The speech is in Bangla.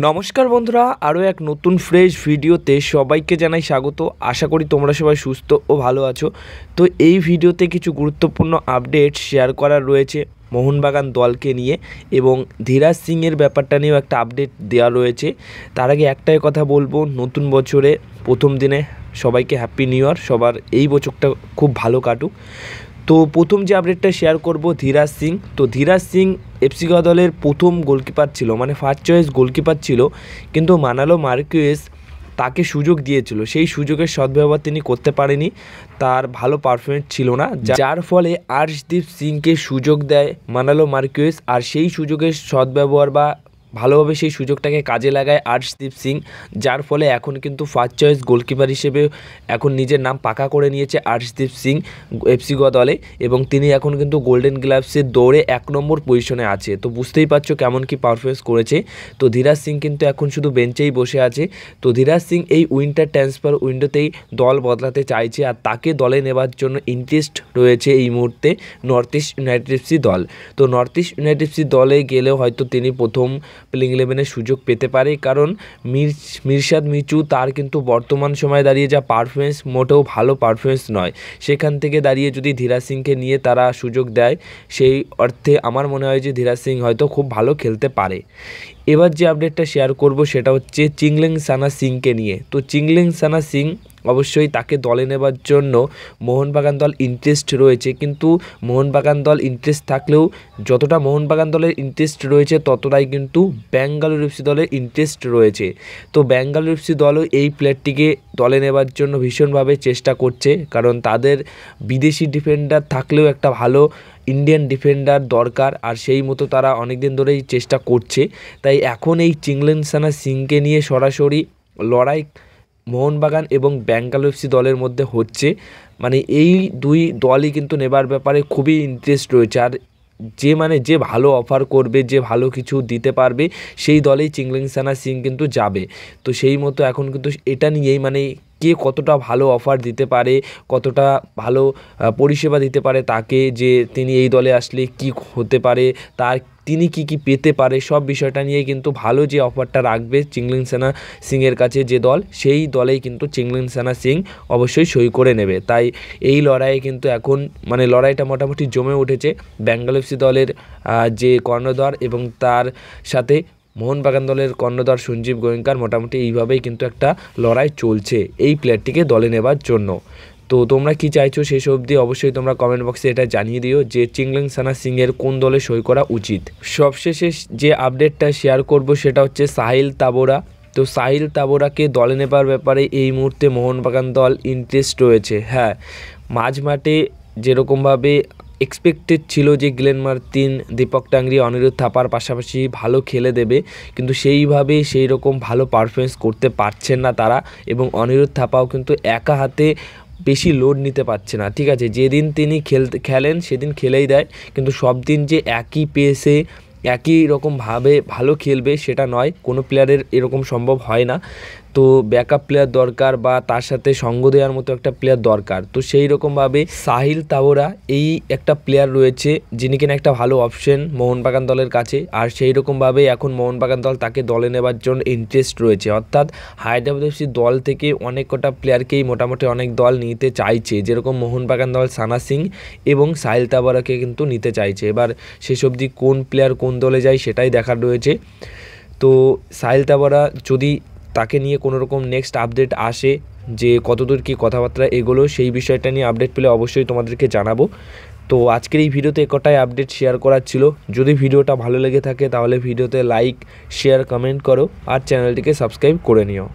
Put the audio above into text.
নমস্কার বন্ধুরা, আরও এক নতুন ফ্রেশ ভিডিওতে সবাইকে জানাই স্বাগত। আশা করি তোমরা সবাই সুস্থ ও ভালো আছো। তো এই ভিডিওতে কিছু গুরুত্বপূর্ণ আপডেট শেয়ার করার রয়েছে মোহনবাগান দলকে নিয়ে, এবং ধীরাজ সিংয়ের ব্যাপারটা নিয়েও একটা আপডেট দেওয়া রয়েছে। তার আগে একটাই কথা বলবো, নতুন বছরে প্রথম দিনে সবাইকে হ্যাপি নিউ ইয়ার। সবার এই বছরটা খুব ভালো কাটুক। তো প্রথম যে আপডেটটা শেয়ার করব ধীরাজ সিং। তো ধীরাজ সিং এফসি গোয়া দলের প্রথম গোলকিপার ছিল, মানে ফার্স্ট চয়েস গোলকিপার ছিল, কিন্তু মানালো মার্কুয়েস তাকে সুযোগ দিয়েছিল, সেই সুযোগের সদ্ব্যবহার তিনি করতে পারেনি, তার ভালো পারফরমেন্স ছিল না, যার ফলে আর্শদীপ সিংকে সুযোগ দেয় মানালো মার্কুয়েস। আর সেই সুযোগের সদ্ব্যবহার বা ভালোভাবে সেই সুযোগটাকে কাজে লাগায় আর্শদীপ সিং, যার ফলে এখন কিন্তু ফার্স্ট চয়েস গোলকিপার হিসেবে এখন নিজের নাম পাকা করে নিয়েছে আর্শদীপ সিং এফসি গোয়া দলে, এবং তিনি এখন কিন্তু গোল্ডেন গ্লাভসের দৌড়ে 1 নম্বর পজিশনে আছে। তো বুঝতেই পারছো কেমন কি পারফরমেন্স করেছে। তো ধীরাজ সিং কিন্তু এখন শুধু বেঞ্চেই বসে আছে। তো ধীরাজ সিং এই উইন্টার ট্রান্সফার উইন্ডোতেই দল বদলাতে চাইছে, আর তাকে দলে নেবার জন্য ইন্টারেস্ট রয়েছে এই মুহূর্তে নর্থ ইস্ট ইউনাইটেড এফসি দল। তো নর্থ ইস্ট ইউনাইটেড এফসি দলে গেলেও হয়তো তিনি প্রথম প্লেইং 11-এর সুযোগ পেতে পারে, কারণ মিরশাদ মিচু তার কিন্তু বর্তমান সময়ে দাঁড়িয়ে যা পারফরমেন্স মোটেও ভালো পারফরমেন্স নয়। সেখান থেকে দাঁড়িয়ে যদি ধীরাজ সিংকে নিয়ে তারা সুযোগ দেয়, সেই অর্থে আমার মনে হয় যে ধীরাজ সিং হয়তো খুব ভালো খেলতে পারে। এবার যে আপডেটটা শেয়ার করব সেটা হচ্ছে চিংলেনসানা সিংকে নিয়ে। তো চিংলেনসানা সিং অবশ্যই তাকে দলে নেবার জন্য মোহনবাগান দল ইন্টারেস্ট রয়েছে, কিন্তু মোহনবাগান দল ইন্টারেস্ট থাকলেও যতটা মোহনবাগান দলের ইন্টারেস্ট রয়েছে ততটাই কিন্তু ব্যাঙ্গালোর এফসি দলের ইন্টারেস্ট রয়েছে। তো ব্যাঙ্গালোর এফসি দলও এই প্লেয়ারটিকে দলে নেবার জন্য ভীষণভাবে চেষ্টা করছে, কারণ তাদের বিদেশি ডিফেন্ডার থাকলেও একটা ভালো ইন্ডিয়ান ডিফেন্ডার দরকার, আর সেই মতো তারা অনেক দিন ধরেই চেষ্টা করছে। তাই এখন এই চিংলেনসানা সিংকে নিয়ে সরাসরি লড়াই মোহনবাগান এবং ব্যাঙ্গালোর এফসি দলের মধ্যে হচ্ছে। মানে এই দুই দলই কিন্তু নেবার ব্যাপারে খুবই ইন্টারেস্ট রয়েছে, আর যে ভালো অফার করবে, যে ভালো কিছু দিতে পারবে, সেই দলেই চিংলেনসানা সিং কিন্তু যাবে। তো সেই মতো এখন কিন্তু এটা নিয়েই মানে কে কতটা ভালো অফার দিতে পারে, কতটা ভালো পরিষেবা দিতে পারে তাকে, যে তিনি এই দলে আসলে কি হতে পারে, তিনি কি পেতে পারে, সব বিষয়টা নিয়ে কিন্তু ভালো যে অফারটা রাখবে চিংলেনসানা সিংয়ের কাছে যে দল, সেই দলেই কিন্তু চিংলেনসানা সিং অবশ্যই সই করে নেবে। তাই এই লড়াইয়ে কিন্তু এখন মানে লড়াইটা মোটামুটি জমে উঠেছে ব্যাঙ্গালোর এফসি দলের যে কর্ণধার এবং তার সাথে মোহনবাগান দলের কর্ণধার সঞ্জীব গোয়েঙ্কার। মোটামুটি এইভাবেই কিন্তু একটা লড়াই চলছে এই প্লেয়ারটিকে দলে নেবার জন্য। তো তোমরা কি চাইছো শেষ অবধি অবশ্যই তোমরা কমেন্ট বক্সে এটা জানিয়ে দিও যে চিংলেনসানা সিংয়ের কোন দলে সই করা উচিত। সবশেষে যে আপডেটটা শেয়ার করব সেটা হচ্ছে সাহিল তাবোরা। তো সাহিল তাবোরাকে দলে নেবার ব্যাপারে এই মুহূর্তে মোহনবাগান দল ইন্টারেস্ট রয়েছে। হ্যাঁ, মাঝ মাঠে যেরকমভাবে এক্সপেক্টেড ছিল যে গ্লেন মার্তিন, দীপক টাংরি, অনিরুদ্ধ থাপার পাশাপাশি ভালো খেলে দেবে, কিন্তু সেইভাবে সেই রকম ভালো পারফরমেন্স করতে পারছেন না তারা, এবং অনিরুদ্ধ থাপাও কিন্তু একা হাতে বেশি লোড নিতে পারছে না। ঠিক আছে, যেদিন তিনি খেলেন সেদিন খেলেই দেয়, কিন্তু সব দিন যে একই পেসে একই রকমভাবে ভালো খেলবে সেটা নয়, কোনো প্লেয়ারের এরকম সম্ভব হয় না। তো ব্যাকআপ প্লেয়ার দরকার, বা তার সাথে সঙ্গ দেওয়ার মতো একটা প্লেয়ার দরকার। তো সেই রকমভাবে সাহিল তাবোরা এই একটা প্লেয়ার রয়েছে যিনি কিনা একটা ভালো অপশন মোহনবাগান দলের কাছে, আর সেই রকমভাবে এখন মোহনবাগান দল তাকে দলে নেবার জন্য ইন্টারেস্ট রয়েছে। অর্থাৎ হায়দ্রাবাদ এফসি দল থেকে অনেক কটা প্লেয়ারকেই মোটামুটি অনেক দল নিতে চাইছে, যেরকম মোহনবাগান দল সানা সিং এবং সাহিল তাবোরাকে কিন্তু নিতে চাইছে। এবার শেষ অবধি কোন প্লেয়ার কোন দলে যায় সেটাই দেখার রয়েছে। তো সাহিল তাবোরা যদি তাকে নিয়ে কোনো রকম নেক্সট আপডেট আসে যে কতদূর কী কথাবার্তা এগুলো, সেই বিষয়টা নিয়ে আপডেট পেলে অবশ্যই তোমাদেরকে জানাবো। তো আজকের এই ভিডিওতে কটাই আপডেট শেয়ার করার ছিল। যদি ভিডিওটা ভালো লেগে থাকে তাহলে ভিডিওতে লাইক, শেয়ার, কমেন্ট করো, আর চ্যানেলটিকে সাবস্ক্রাইব করে নিও।